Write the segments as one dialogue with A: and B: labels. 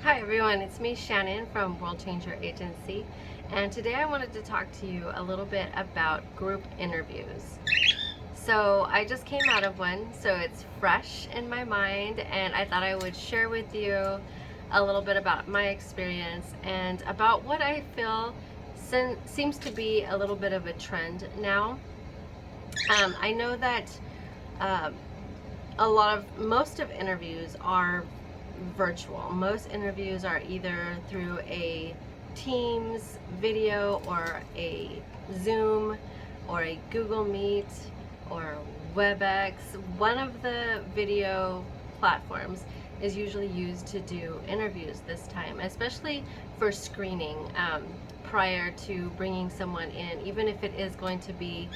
A: Hi everyone, it's me Shannon from World Changer Agency, and today I wanted to talk to you a little bit about group interviews. So I just came out of one, so it's fresh in my mind, and I thought I would share with you a little bit about my experience and about what I feel seems to be a little bit of a trend now. I know that um, most of interviews are virtual. Most interviews are either through a Teams video or a Zoom or a Google Meet or WebEx. One of the video platforms is usually used to do interviews this time, especially for screening prior to bringing someone in. Even if it is going to be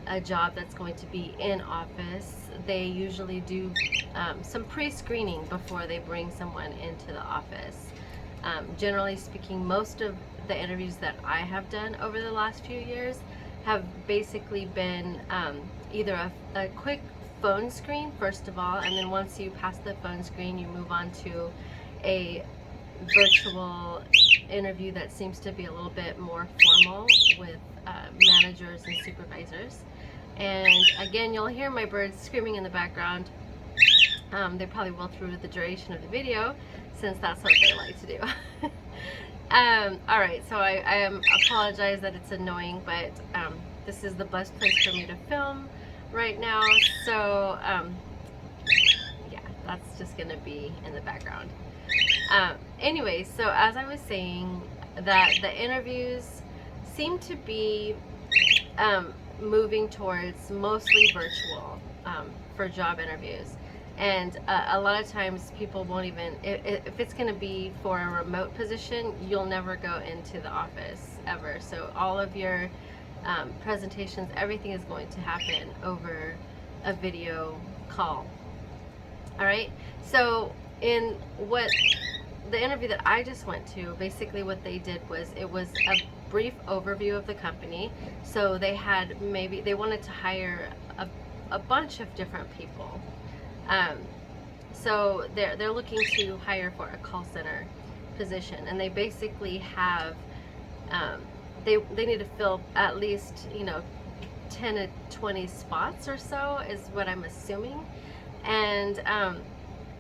A: a job that's going to be in office, they usually do some pre-screening before they bring someone into the office. Generally speaking, most of the interviews that I have done over the last few years have basically been either a quick phone screen first of all, and then once you pass the phone screen, you move on to a virtual interview that seems to be a little bit more formal with managers and supervisors. And again, you'll hear my birds screaming in the background. They probably will through the duration of the video, since that's what they like to do. Alright, so I apologize that it's annoying, but this is the best place for me to film right now, so yeah, that's just gonna be in the background. Anyway, so as I was saying, that the interviews seem to be moving towards mostly virtual for job interviews. And a lot of times people won't even, if it's going to be for a remote position, you'll never go into the office ever. So all of your presentations, everything is going to happen over a video call. All right. So in the interview that I just went to, basically what they did was, it was a brief overview of the company. So they wanted to hire a bunch of different people. So they're looking to hire for a call center position, and they basically have they need to fill at least 10 to 20 spots or so is what I'm assuming. And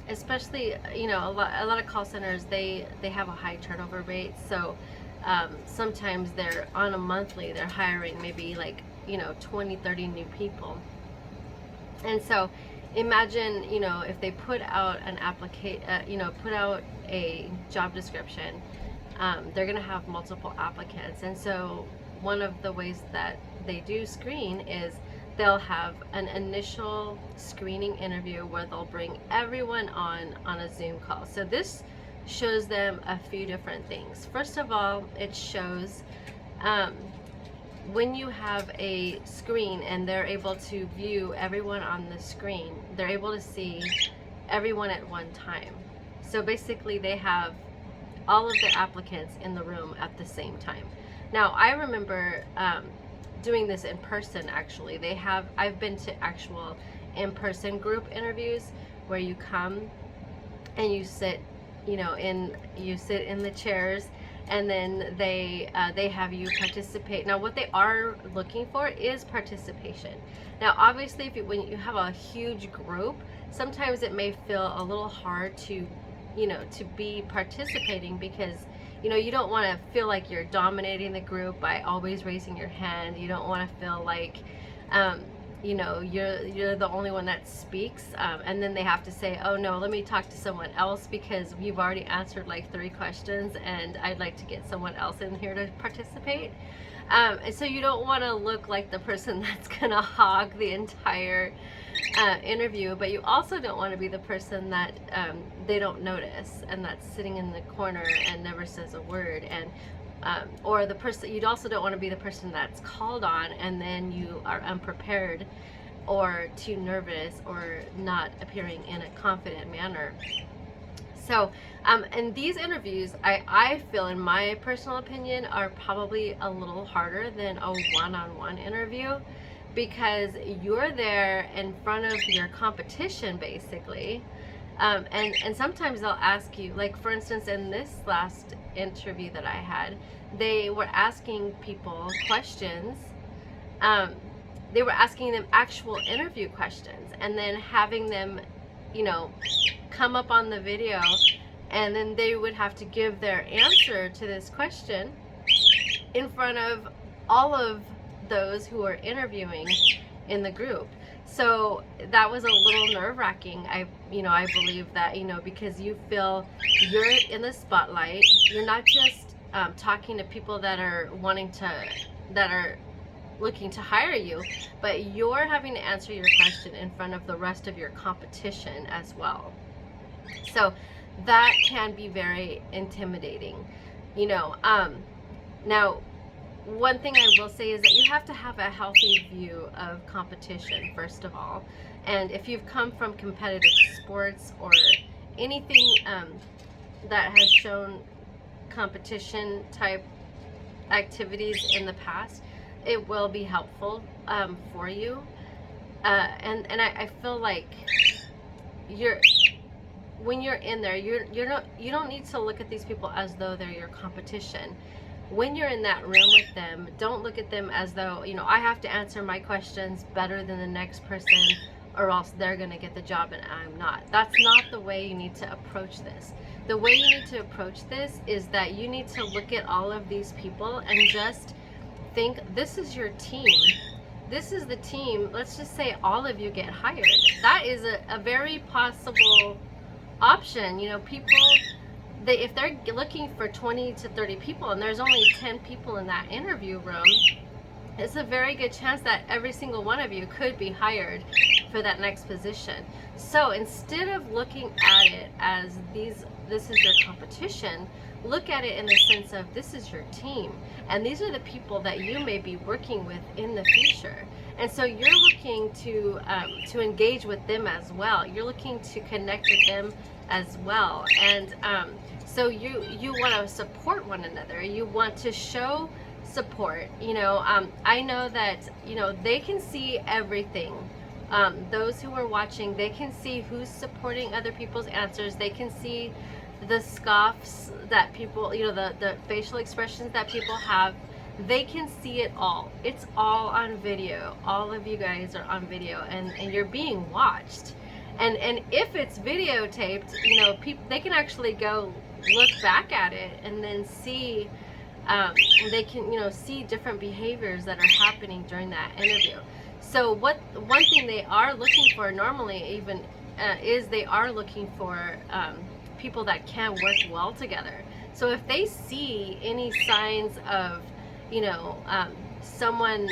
A: especially a lot of call centers, they have a high turnover rate. So sometimes they're on a monthly, they're hiring maybe like 20-30 new people. And so imagine if they put out an put out a job description, they're gonna have multiple applicants. And so one of the ways that they do screen is they'll have an initial screening interview where they'll bring everyone on a Zoom call. So this shows them a few different things. First of all, it shows when you have a screen and they're able to view everyone on the screen, they're able to see everyone at one time. So basically they have all of the applicants in the room at the same time. Now I remember doing this in person. Actually, I've been to actual in-person group interviews where you come and you sit in the chairs, and then they have you participate. Now what they are looking for is participation. Now obviously when you have a huge group, sometimes it may feel a little hard to be participating, because you don't want to feel like you're dominating the group by always raising your hand. You don't want to feel like you're the only one that speaks, and then they have to say, oh no, let me talk to someone else because you've already answered like 3 questions and I'd like to get someone else in here to participate. And so you don't want to look like the person that's gonna hog the entire interview, but you also don't want to be the person that they don't notice and that's sitting in the corner and never says a word. And or the person, you also don't want to be the person that's called on and then you are unprepared or too nervous or not appearing in a confident manner. So and these interviews, I feel, in my personal opinion, are probably a little harder than a one-on-one interview, because you're there in front of your competition basically, And sometimes they'll ask you, like for instance, in this last interview that I had, they were asking people questions. Um, they were asking them actual interview questions, and then having them, you know, come up on the video, and then they would have to give their answer to this question in front of all of those who are interviewing in the group. So that was a little nerve-wracking. I believe that, because you feel you're in the spotlight. You're not just talking to people that are looking to hire you, but you're having to answer your question in front of the rest of your competition as well. So that can be very intimidating. Now, one thing I will say is that you have to have a healthy view of competition, first of all. And if you've come from competitive sports or anything that has shown competition type activities in the past, it will be helpful for you. And I feel like when you're in there, you don't need to look at these people as though they're your competition. When you're in that room with them, don't look at them as though, I have to answer my questions better than the next person, or else they're going to get the job and I'm not. That's not the way you need to approach this. The way you need to approach this is that you need to look at all of these people and just think, this is your team. This is the team. Let's just say all of you get hired. That is a very possible option. People, if they're looking for 20 to 30 people and there's only 10 people in that interview room, it's a very good chance that every single one of you could be hired for that next position. So instead of looking at it as this is your competition, look at it in the sense of this is your team, and these are the people that you may be working with in the future. And so you're looking to engage with them as well. You're looking to connect with them as well. And so you want to support one another. You want to show support. I know that they can see everything. Those who are watching, they can see who's supporting other people's answers. They can see the scoffs that people, the facial expressions that people have. They can see it all. It's all on video. All of you guys are on video, and you're being watched. And if it's videotaped, they can actually go look back at it and then see, they can, see different behaviors that are happening during that interview. So one thing they are looking for normally even is they are looking for people that can work well together. So if they see any signs of, someone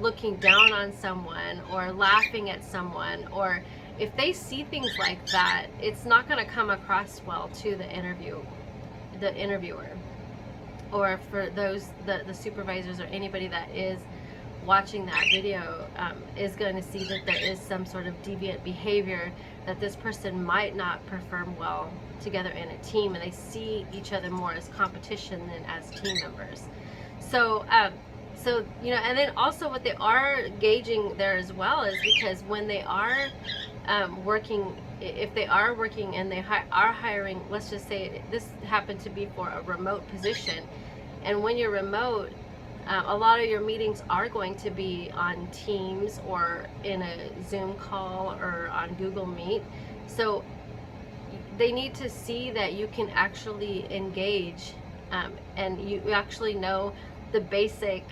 A: looking down on someone or laughing at someone, or if they see things like that, it's not going to come across well to the interviewer, or for those the supervisors or anybody that is watching that video is going to see that there is some sort of deviant behavior, that this person might not perform well together in a team, and they see each other more as competition than as team members. So and then also what they are gauging there as well is because when they are working, if they are working and they are hiring, let's just say this happened to be for a remote position, and when you're remote, a lot of your meetings are going to be on Teams or in a Zoom call or on Google Meet. So they need to see that you can actually engage, and you actually know the basic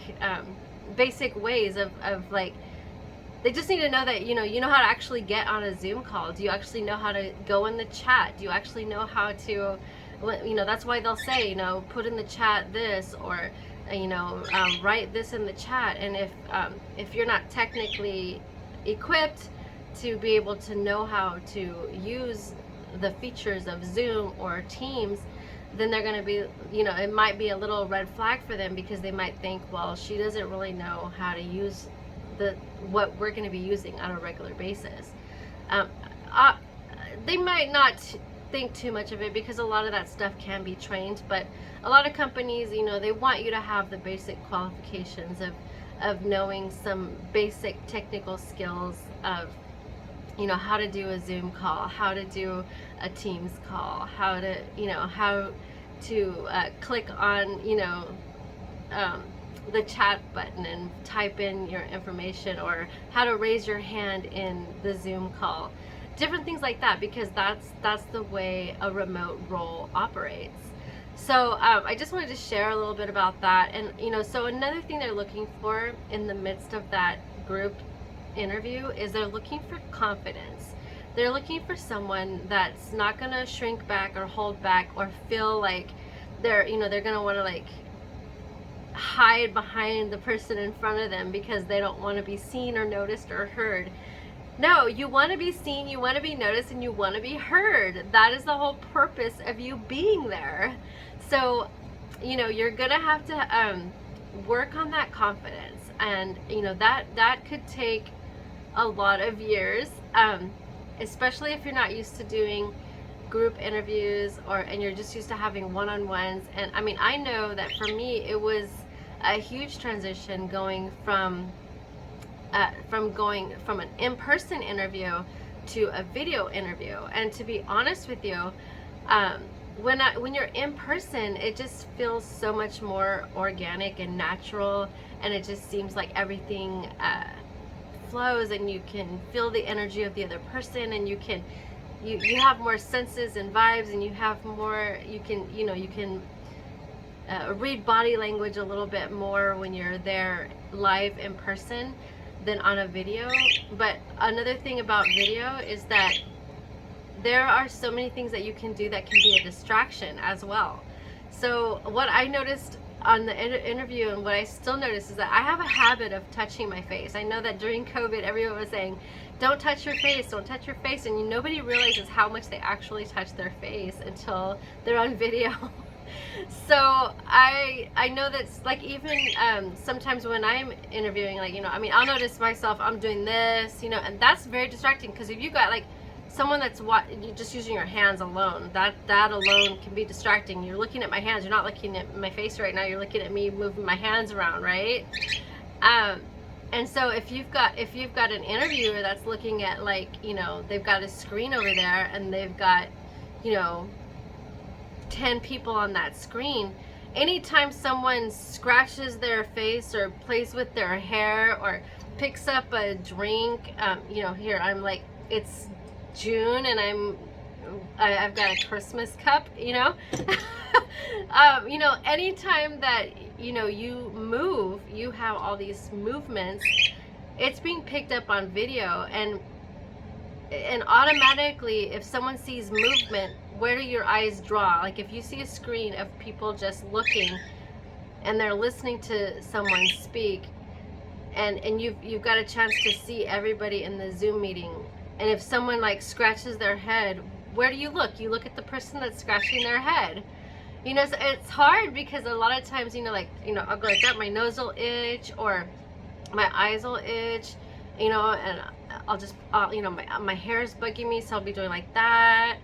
A: ways of like, they just need to know that you know how to actually get on a Zoom call. Do you actually know how to go in the chat? Do you actually know how to, that's why they'll say, put in the chat this, or write this in the chat. And if you're not technically equipped to be able to know how to use the features of Zoom or Teams, then they're going to be, it might be a little red flag for them, because they might think, well, she doesn't really know how to use what we're going to be using on a regular basis. They might not think too much of it, because a lot of that stuff can be trained, but a lot of companies, they want you to have the basic qualifications of knowing some basic technical skills of you know, how to do a Zoom call, how to do a Teams call, how to, you know, how to click on, you know, the chat button and type in your information, or how to raise your hand in the Zoom call. Different things like that, because that's the way a remote role operates. So I just wanted to share a little bit about that. And, you know, so another thing they're looking for in the midst of that group interview is they're looking for confidence. They're looking for someone that's not going to shrink back or hold back or feel like they're, you know, they're going to want to like hide behind the person in front of them because they don't want to be seen or noticed or heard. No, you want to be seen, you want to be noticed, and you want to be heard. That is the whole purpose of you being there. So, you know, you're gonna have to work on that confidence, and you know that could take a lot of years, especially if you're not used to doing group interviews, and you're just used to having one-on-ones. And I mean, I know that for me it was a huge transition going from an in-person interview to a video interview. And to be honest with you, when you're in person, it just feels so much more organic and natural, and it just seems like everything flows, and you can feel the energy of the other person, and you have more senses and vibes, and you have more, you can read body language a little bit more when you're there live in person than on a video. But another thing about video is that there are so many things that you can do that can be a distraction as well. So what I noticed on the interview, and what I still notice, is that I have a habit of touching my face. I know that during COVID everyone was saying, don't touch your face, don't touch your face, and nobody realizes how much they actually touch their face until they're on video. So I know that's like, even sometimes when I'm interviewing, like, you know, I mean, I'll notice myself, I'm doing this, you know, and that's very distracting, because if you got like someone that's you're just using your hands alone, that alone can be distracting. You're looking at my hands, you're not looking at my face right now, you're looking at me moving my hands around, right? And so if you've got an interviewer that's looking at, like, you know, they've got a screen over there, and they've got, you know, 10 people on that screen, anytime someone scratches their face or plays with their hair or picks up a drink, you know, here I'm like, it's June and I've got a Christmas cup, you know. You know, anytime that, you know, you move, you have all these movements, it's being picked up on video, and automatically, if someone sees movement, where do your eyes draw? Like, if you see a screen of people just looking and they're listening to someone speak, and you've got a chance to see everybody in the Zoom meeting, and if someone like scratches their head, where do you look? You look at the person that's scratching their head. You know, so it's hard, because a lot of times, you know, like, you know, I'll go like that, my nose will itch, or my eyes will itch, you know, and I'll you know, my hair's bugging me, so I'll be doing like that,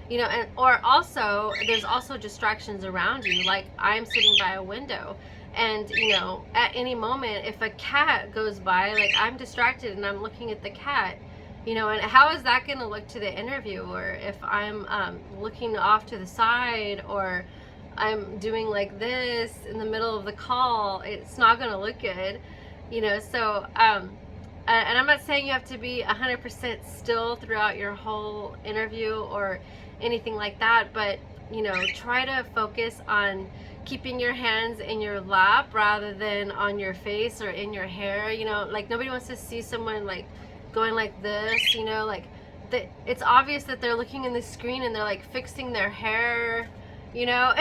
A: you know. And or also, there's also distractions around you. Like, I'm sitting by a window, and, you know, at any moment, if a cat goes by, like, I'm distracted and I'm looking at the cat, you know. And how is that going to look to the interviewer if I'm looking off to the side, or I'm doing like this in the middle of the call? It's not going to look good, you know. So and I'm not saying you have to be 100% still throughout your whole interview or anything like that, but, you know, try to focus on keeping your hands in your lap rather than on your face or in your hair. You know, like, nobody wants to see someone like going like this, you know, like it's obvious that they're looking in the screen and they're like fixing their hair, you know.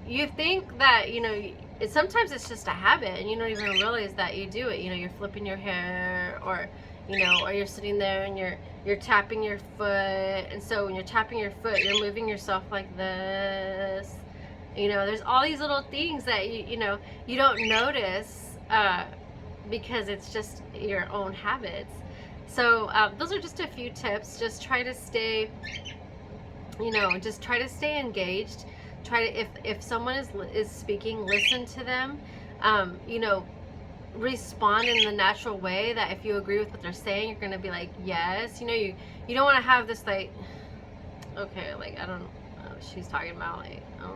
A: You think that, you know, sometimes it's just a habit and you don't even realize that you do it. You know, you're flipping your hair, or, you know, or you're sitting there and you're tapping your foot, and so when you're tapping your foot, you're moving yourself like this. You know, there's all these little things that you know, you don't notice because it's just your own habits. So those are just a few tips. Just try to stay, you know, just try to stay engaged. Try to, if someone is speaking, listen to them. You know, respond in the natural way that if you agree with what they're saying, you're gonna be like, yes. You know, you don't want to have this like, okay, like I don't know what she's talking about, like, oh,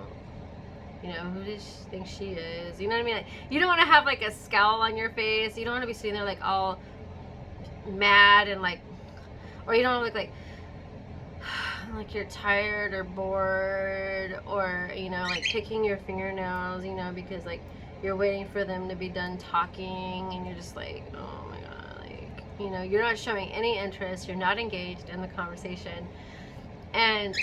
A: you know, who does she think she is? You know what I mean? Like, you don't want to have like a scowl on your face. You don't want to be sitting there like all mad and like, or you don't look like you're tired or bored, or you know, like picking your fingernails, you know, because like you're waiting for them to be done talking and you're just like, oh my god, like, you know, you're not showing any interest, you're not engaged in the conversation. And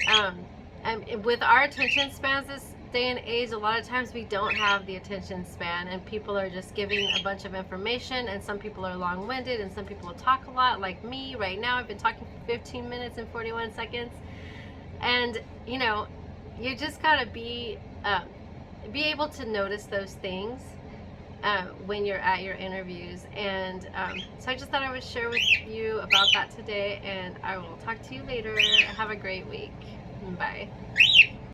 A: with our attention spans this day and age, a lot of times we don't have the attention span, and people are just giving a bunch of information, and some people are long-winded and some people will talk a lot, like me right now. I've been talking for 15 minutes and 41 seconds. And you know, you just gotta be able to notice those things when you're at your interviews. And so I just thought I would share with you about that today, and I will talk to you later. Have a great week. Bye.